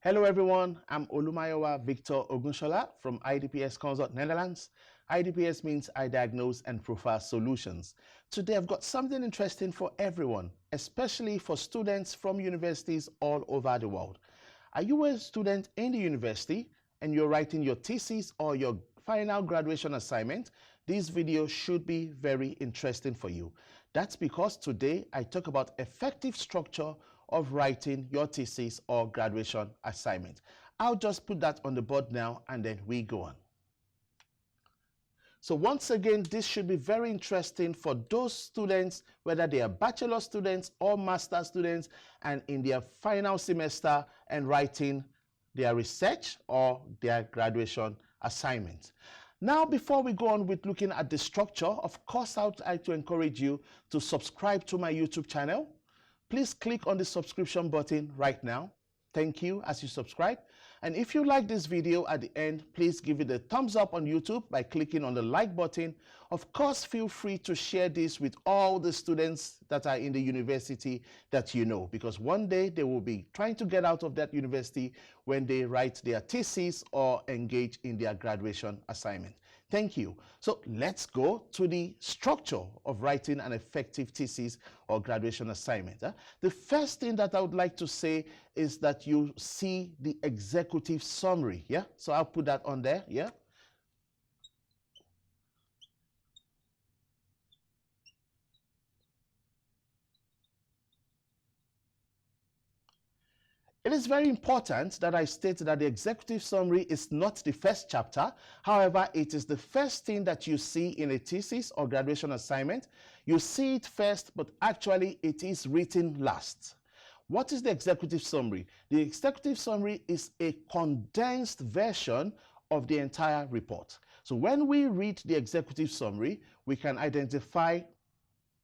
Hello everyone, I'm Olumayowa Victor Ogunshola from iDPS Consult Netherlands. iDPS means I diagnose and profile solutions. Today I've got something interesting for everyone, especially for students from universities all over the world. Are you a student in the university and you're writing your thesis or your final graduation assignment? This video should be very interesting for you. That's because today I talk about effective structure of writing your thesis or graduation assignment. I'll just put that on the board now and then we go on. So once again, this should be very interesting for those students, whether they are bachelor students or master students and in their final semester and writing their research or their graduation assignment. Now, before we go on with looking at the structure, of course, I would like to encourage you to subscribe to my YouTube channel. Please click on the subscription button right now. Thank you as you subscribe. And if you like this video at the end, please give it a thumbs up on YouTube by clicking on the like button. Of course, feel free to share this with all the students that are in the university that you know, because one day they will be trying to get out of that university when they write their thesis or engage in their graduation assignment. Thank you. So let's go to the structure of writing an effective thesis or graduation assignment. The first thing that I would like to say is that you see the executive summary. Yeah, so I'll put that on there. Yeah. It is very important that I state that the executive summary is not the first chapter. However, it is the first thing that you see in a thesis or graduation assignment. You see it first, but actually it is written last. What is the executive summary? The executive summary is a condensed version of the entire report. So when we read the executive summary, we can identify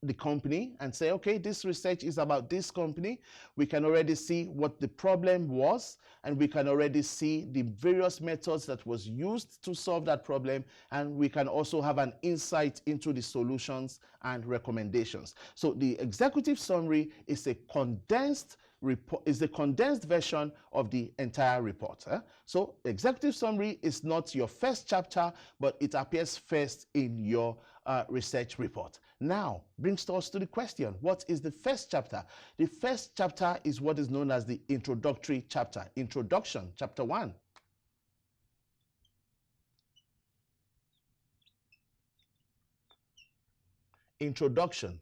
the company and say, okay, this research is about this company. We can already see what the problem was, and we can already see the various methods that was used to solve that problem, and we can also have an insight into the solutions and recommendations. So the executive summary is a condensed report, is the condensed version of the entire report. So executive summary is not your first chapter, but it appears first in your research report. Now, brings us to the question, what is the first chapter? The first chapter is what is known as the introductory chapter. Introduction, chapter 1. Introduction.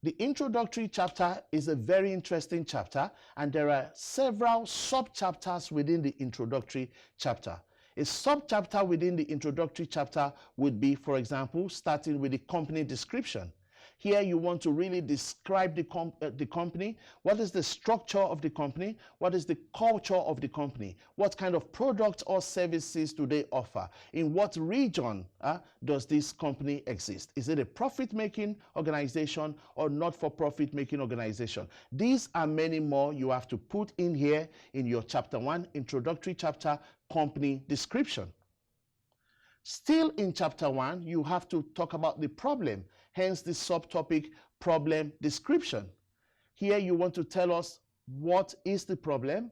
The introductory chapter is a very interesting chapter, and there are several sub-chapters within the introductory chapter. A sub-chapter within the introductory chapter would be, for example, starting with the company description. Here you want to really describe the company. What is the structure of the company? What is the culture of the company? What kind of products or services do they offer? In what region does this company exist? Is it a profit-making organization or not-for-profit making organization? These are many more you have to put in here in your chapter 1, introductory chapter, company description. Still in chapter 1, you have to talk about the problem, hence the subtopic problem description. Here you want to tell us what is the problem,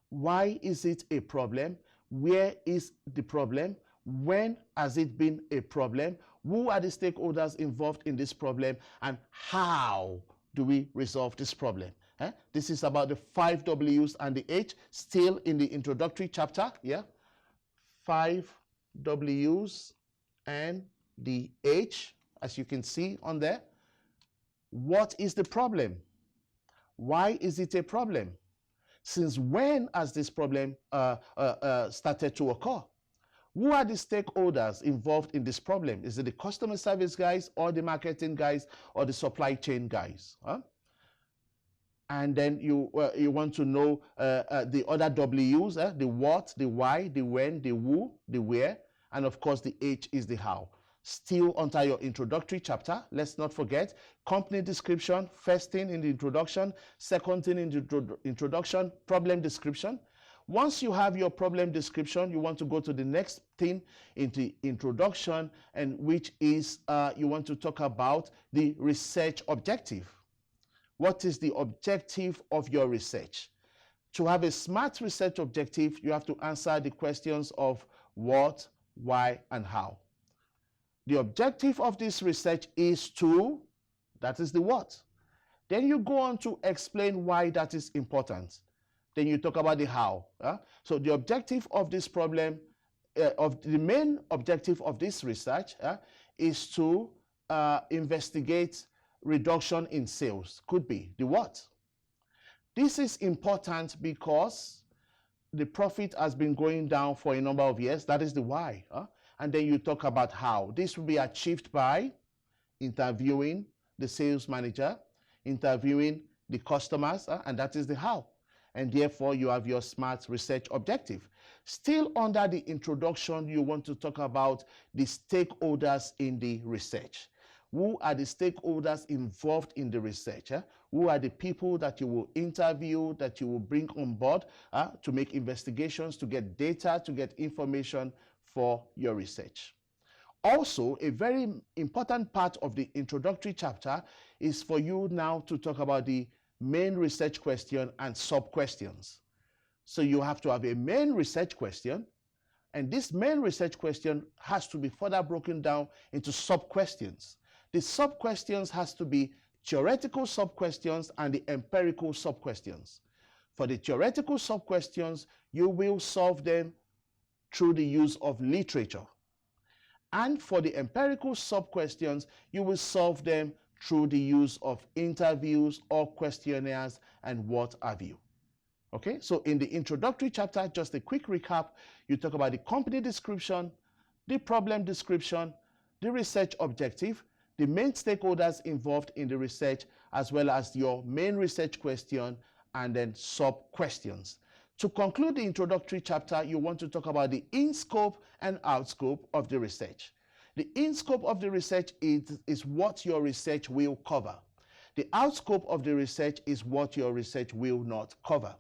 why is it a problem, where is the problem, when has it been a problem, who are the stakeholders involved in this problem, and how do we resolve this problem. This is about the 5 W's and the H, still in the introductory chapter. Yeah, 5 W's and the H, as you can see on there. What is the problem? Why is it a problem? Since when has this problem started to occur? Who are the stakeholders involved in this problem? Is it the customer service guys or the marketing guys or the supply chain guys? And then you want to know the other W's, the what, the why, the when, the who, the where, and of course the H is the how. Still under your introductory chapter, let's not forget company description, first thing in the introduction, second thing in the introduction, problem description. Once you have your problem description, you want to go to the next thing in the introduction, and which is you want to talk about the research objective. What is the objective of your research? To have a smart research objective, you have to answer the questions of what, why, and how. The objective of this research is to, that is the what. Then you go on to explain why that is important. Then you talk about the how. So the objective of this problem, the main objective of this research is to investigate reduction in sales. Could be the what. This is important because the profit has been going down for a number of years. That is the why. And then you talk about how. This will be achieved by interviewing the sales manager, interviewing the customers, and that is the how. And therefore, you have your smart research objective. Still under the introduction, you want to talk about the stakeholders in the research. Who are the stakeholders involved in the research? Who are the people that you will interview, that you will bring on board to make investigations, to get data, to get information for your research? Also, a very important part of the introductory chapter is for you now to talk about the main research question and sub-questions. So you have to have a main research question, and this main research question has to be further broken down into sub-questions. The sub-questions has to be theoretical sub-questions and the empirical sub-questions. For the theoretical sub-questions, you will solve them through the use of literature. And for the empirical sub-questions, you will solve them through the use of interviews or questionnaires and what have you. Okay, so in the introductory chapter, just a quick recap, you talk about the company description, the problem description, the research objective, the main stakeholders involved in the research, as well as your main research question and then sub-questions. To conclude the introductory chapter, you want to talk about the in-scope and out-scope of the research. The in-scope of the research is what your research will cover. The out-scope of the research is what your research will not cover.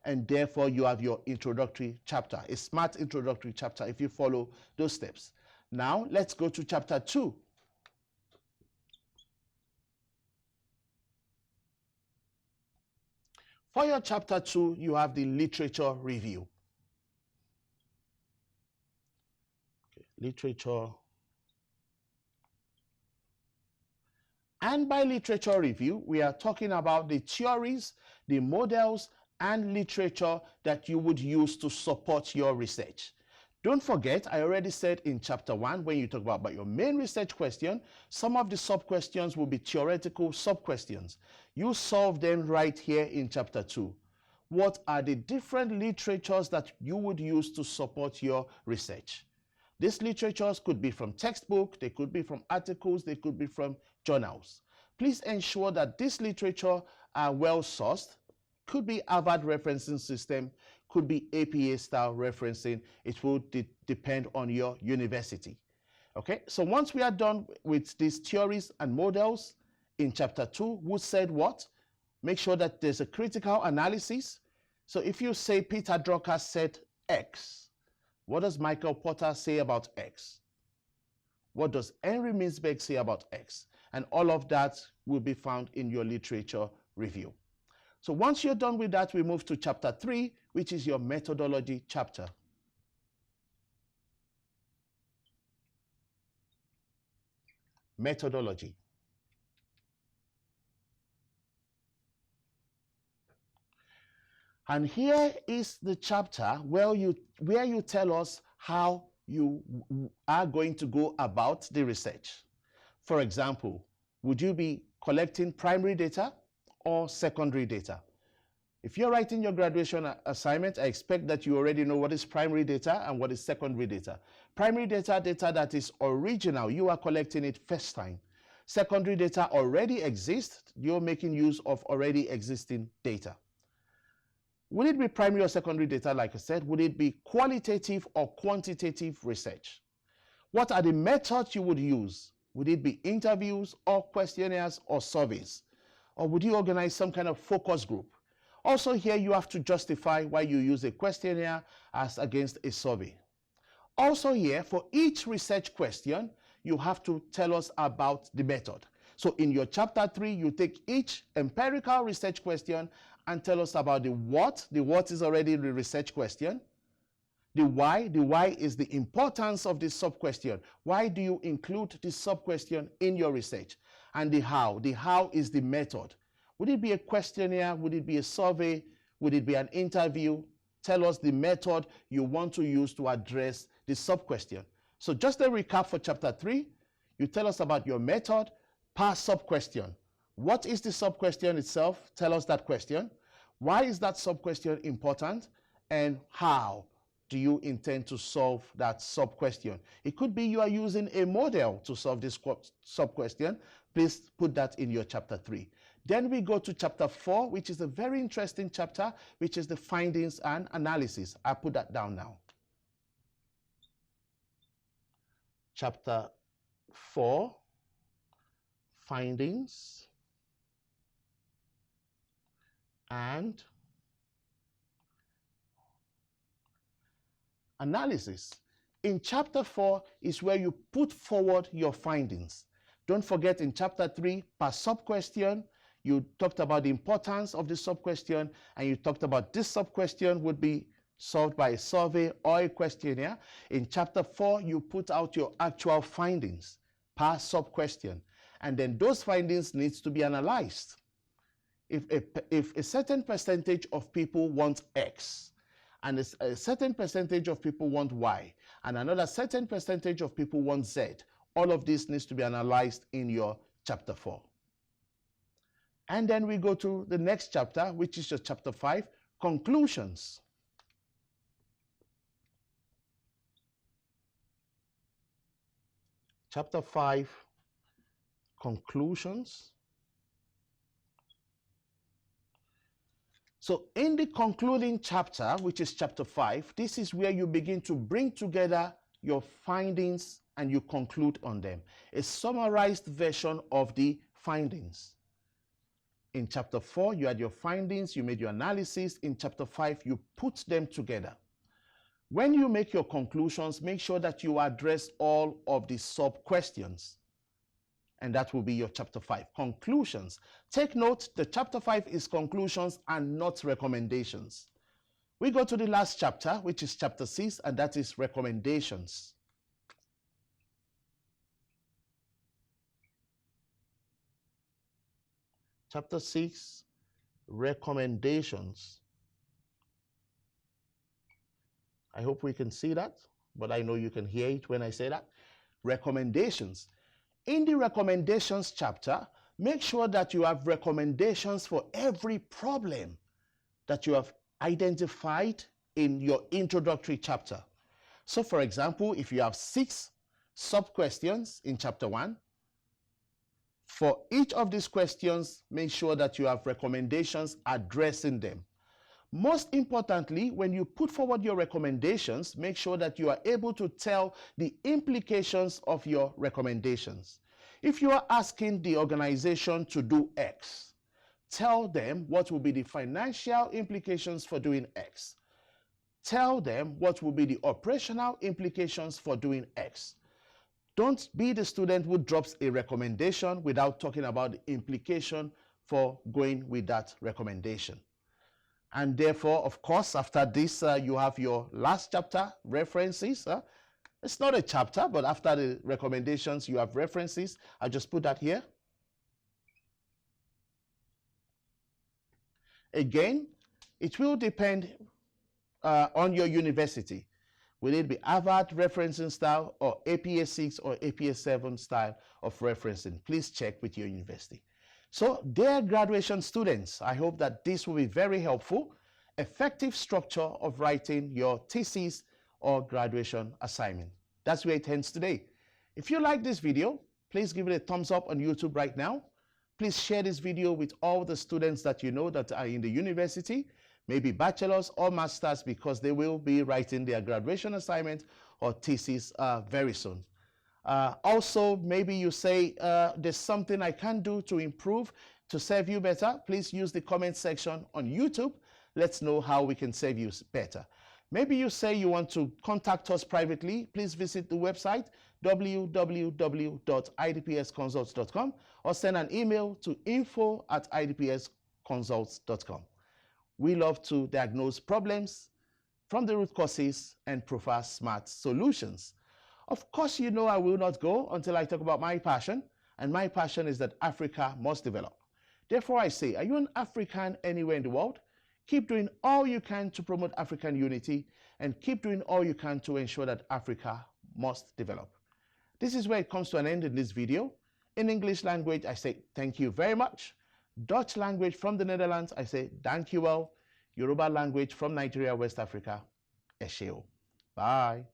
And therefore, you have your introductory chapter, a smart introductory chapter if you follow those steps. Now, let's go to chapter 2. For your chapter 2, you have the literature review. Okay, literature. And by literature review, we are talking about the theories, the models, and literature that you would use to support your research. Don't forget, I already said in chapter 1, when you talk about your main research question, some of the sub-questions will be theoretical sub-questions. You solve them right here in chapter 2. What are the different literatures that you would use to support your research? These literatures could be from textbook, they could be from articles, they could be from journals. Please ensure that this literature are well sourced. Could be Harvard referencing system, could be APA style referencing. It will depend on your university. Okay, so once we are done with these theories and models in chapter 2, who said what? Make sure that there's a critical analysis. So if you say Peter Drucker said X, what does Michael Porter say about X? What does Henry Mintzberg say about X? And all of that will be found in your literature review. So once you're done with that, we move to chapter 3, which is your methodology chapter. Methodology. And here is the chapter where you tell us how you are going to go about the research. For example, would you be collecting primary data or secondary data? If you're writing your graduation assignment, I expect that you already know what is primary data and what is secondary data. Primary data, data that is original, you are collecting it first time. Secondary data already exists, you're making use of already existing data. Would it be primary or secondary data, like I said? Would it be qualitative or quantitative research? What are the methods you would use? Would it be interviews or questionnaires or surveys? Or would you organize some kind of focus group? Also here you have to justify why you use a questionnaire as against a survey. Also here, for each research question, you have to tell us about the method. So in your chapter 3, you take each empirical research question and tell us about the what. The what is already the research question. The why is the importance of this sub-question. Why do you include this sub-question in your research? And the how is the method. Would it be a questionnaire? Would it be a survey? Would it be an interview? Tell us the method you want to use to address the sub-question. So just a recap for chapter 3, you tell us about your method per sub-question. What is the sub-question itself? Tell us that question. Why is that sub-question important? And how do you intend to solve that sub-question? It could be you are using a model to solve this sub-question. Please put that in your chapter 3. Then we go to chapter 4, which is a very interesting chapter, which is the findings and analysis. I put that down now. Chapter 4, findings and analysis. In chapter 4 is where you put forward your findings. Don't forget, in chapter 3, per sub-question, you talked about the importance of the sub-question, and you talked about this sub-question would be solved by a survey or a questionnaire. In chapter 4, you put out your actual findings per sub-question, and then those findings needs to be analyzed. If a certain percentage of people want X, and a certain percentage of people want Y, and another certain percentage of people want Z, all of this needs to be analyzed in your chapter 4. And then we go to the next chapter, which is your chapter 5, conclusions. Chapter 5, conclusions. So in the concluding chapter, which is chapter 5, this is where you begin to bring together your findings and you conclude on them. A summarized version of the findings. In chapter 4, you had your findings, you made your analysis. In chapter 5, you put them together. When you make your conclusions, make sure that you address all of the sub-questions. And that will be your chapter 5, conclusions. Take note, the chapter 5 is conclusions and not recommendations. We go to the last chapter, which is chapter 6, and that is recommendations. Chapter 6, recommendations. I hope we can see that, but I know you can hear it when I say that. Recommendations. In the recommendations chapter, make sure that you have recommendations for every problem that you have identified in your introductory chapter. So for example, if you have 6 sub-questions in chapter 1, for each of these questions, make sure that you have recommendations addressing them. Most importantly, when you put forward your recommendations, make sure that you are able to tell the implications of your recommendations. If you are asking the organization to do X, tell them what will be the financial implications for doing X. Tell them what will be the operational implications for doing X. Don't be the student who drops a recommendation without talking about the implication for going with that recommendation. And therefore, of course, after this, you have your last chapter, references. It's not a chapter, but after the recommendations, you have references. I'll just put that here. Again, it will depend on your university. Will it be Harvard referencing style or APS 6 or APS 7 style of referencing? Please check with your university. So, dear graduation students, I hope that this will be very helpful. Effective structure of writing your thesis or graduation assignment. That's where it ends today. If you like this video, please give it a thumbs up on YouTube right now. Please share this video with all the students that you know that are in the university, maybe bachelors or masters, because they will be writing their graduation assignment or thesis very soon. Also, maybe you say, there's something I can do to improve, to serve you better. Please use the comment section on YouTube. Let's know how we can serve you better. Maybe you say you want to contact us privately. Please visit the website www.idpsconsults.com or send an email to info@idpsconsults.com. We love to diagnose problems from the root causes and provide smart solutions. Of course, you know I will not go until I talk about my passion, and my passion is that Africa must develop. Therefore, I say, are you an African anywhere in the world? Keep doing all you can to promote African unity, and keep doing all you can to ensure that Africa must develop. This is where it comes to an end in this video. In English language, I say thank you very much. Dutch language from the Netherlands, I say thank you well. Yoruba language from Nigeria, West Africa, Esheo. Bye.